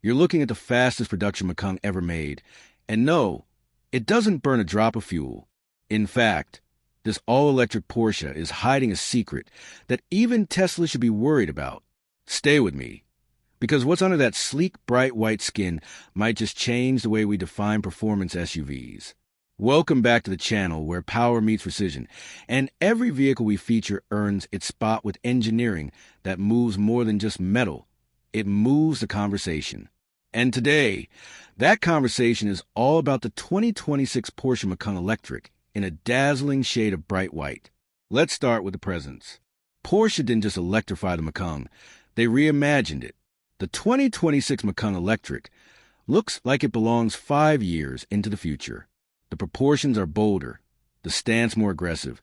You're looking at the fastest production Macan ever made. And no, it doesn't burn a drop of fuel. In fact, this all-electric Porsche is hiding a secret that even Tesla should be worried about. Stay with me, because what's under that sleek, bright white skin might just change the way we define performance SUVs. Welcome back to the channel where power meets precision, and every vehicle we feature earns its spot with engineering that moves more than just metal. It moves the conversation. And today, that conversation is all about the 2026 Porsche Macan Electric in a dazzling shade of bright white. Let's start with the presence. Porsche didn't just electrify the Macan, they reimagined it. The 2026 Macan Electric looks like it belongs 5 years into the future. The proportions are bolder, the stance more aggressive,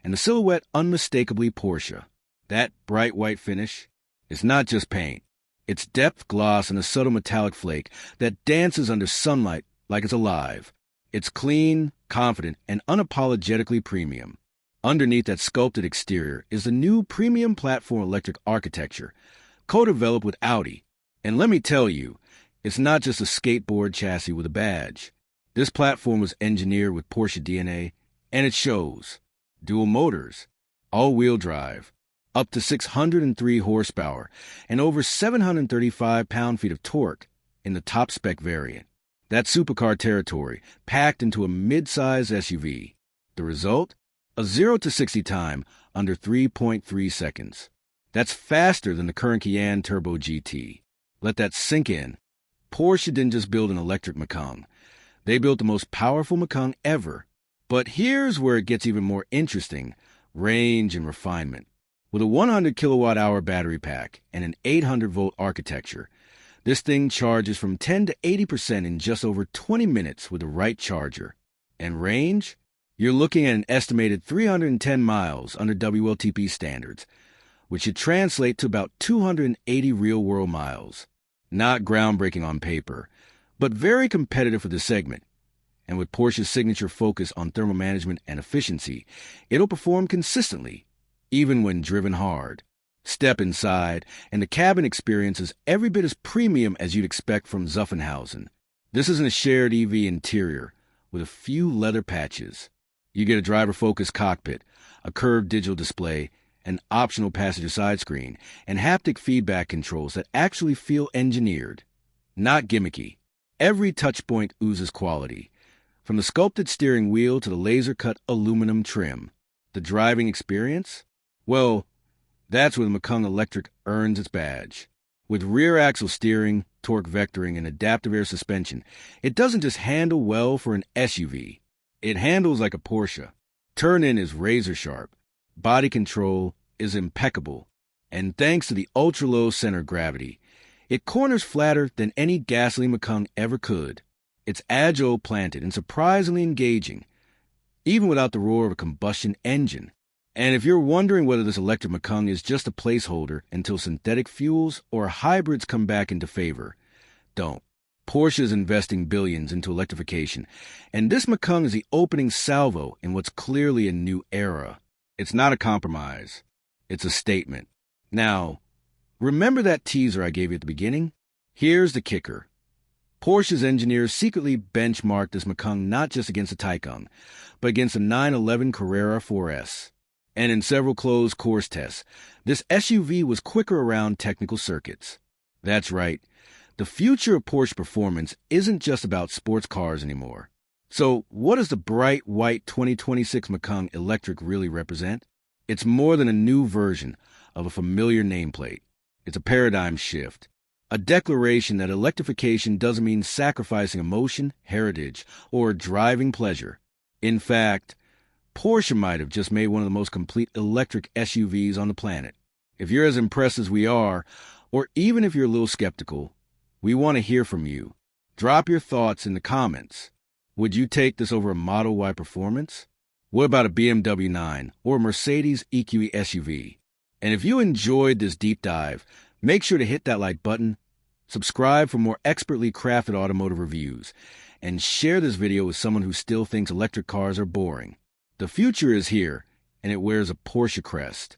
and the silhouette unmistakably Porsche. That bright white finish is not just paint. It's depth, gloss, and a subtle metallic flake that dances under sunlight like it's alive. It's clean, confident, and unapologetically premium. Underneath that sculpted exterior is the new premium platform electric architecture, co-developed with Audi. And let me tell you, it's not just a skateboard chassis with a badge. This platform was engineered with Porsche DNA, and it shows. Dual motors, all-wheel drive, up to 603 horsepower, and over 735 pound-feet of torque in the top-spec variant. That's supercar territory, packed into a mid-size SUV. The result? A 0 to 60 time under 3.3 seconds. That's faster than the current Cayenne Turbo GT. Let that sink in. Porsche didn't just build an electric Macan. They built the most powerful Macan ever. But here's where it gets even more interesting: range and refinement. With a 100 kilowatt-hour battery pack and an 800-volt architecture, this thing charges from 10 to 80% in just over 20 minutes with the right charger. And range? You're looking at an estimated 310 miles under WLTP standards, which should translate to about 280 real-world miles. Not groundbreaking on paper, but very competitive for the segment. And with Porsche's signature focus on thermal management and efficiency, it'll perform consistently, even when driven hard. Step inside, and the cabin experience is every bit as premium as you'd expect from Zuffenhausen. This isn't a shared EV interior with a few leather patches. You get a driver-focused cockpit, a curved digital display, an optional passenger side screen, and haptic feedback controls that actually feel engineered, not gimmicky. Every touchpoint oozes quality, from the sculpted steering wheel to the laser-cut aluminum trim. The driving experience? Well, that's where the Macan Electric earns its badge. With rear-axle steering, torque vectoring, and adaptive air suspension, it doesn't just handle well for an SUV. It handles like a Porsche. Turn-in is razor-sharp. Body control is impeccable. And thanks to the ultra-low center of gravity, it corners flatter than any gasoline Macan ever could. It's agile, planted, and surprisingly engaging, even without the roar of a combustion engine. And if you're wondering whether this electric Macan is just a placeholder until synthetic fuels or hybrids come back into favor, don't. Porsche is investing billions into electrification, and this Macan is the opening salvo in what's clearly a new era. It's not a compromise. It's a statement. Now, remember that teaser I gave you at the beginning? Here's the kicker. Porsche's engineers secretly benchmarked this Macan not just against the Taycan, but against the 911 Carrera 4S. And in several closed course tests, this SUV was quicker around technical circuits. That's right. The future of Porsche performance isn't just about sports cars anymore. So what does the bright white 2026 Macan Electric really represent? It's more than a new version of a familiar nameplate. It's a paradigm shift, a declaration that electrification doesn't mean sacrificing emotion, heritage, or driving pleasure. In fact, Porsche might have just made one of the most complete electric SUVs on the planet. If you're as impressed as we are, or even if you're a little skeptical, we want to hear from you. Drop your thoughts in the comments. Would you take this over a Model Y performance? What about a BMW 9 or a Mercedes EQE SUV? And if you enjoyed this deep dive, make sure to hit that like button, subscribe for more expertly crafted automotive reviews, and share this video with someone who still thinks electric cars are boring. The future is here, and it wears a Porsche crest.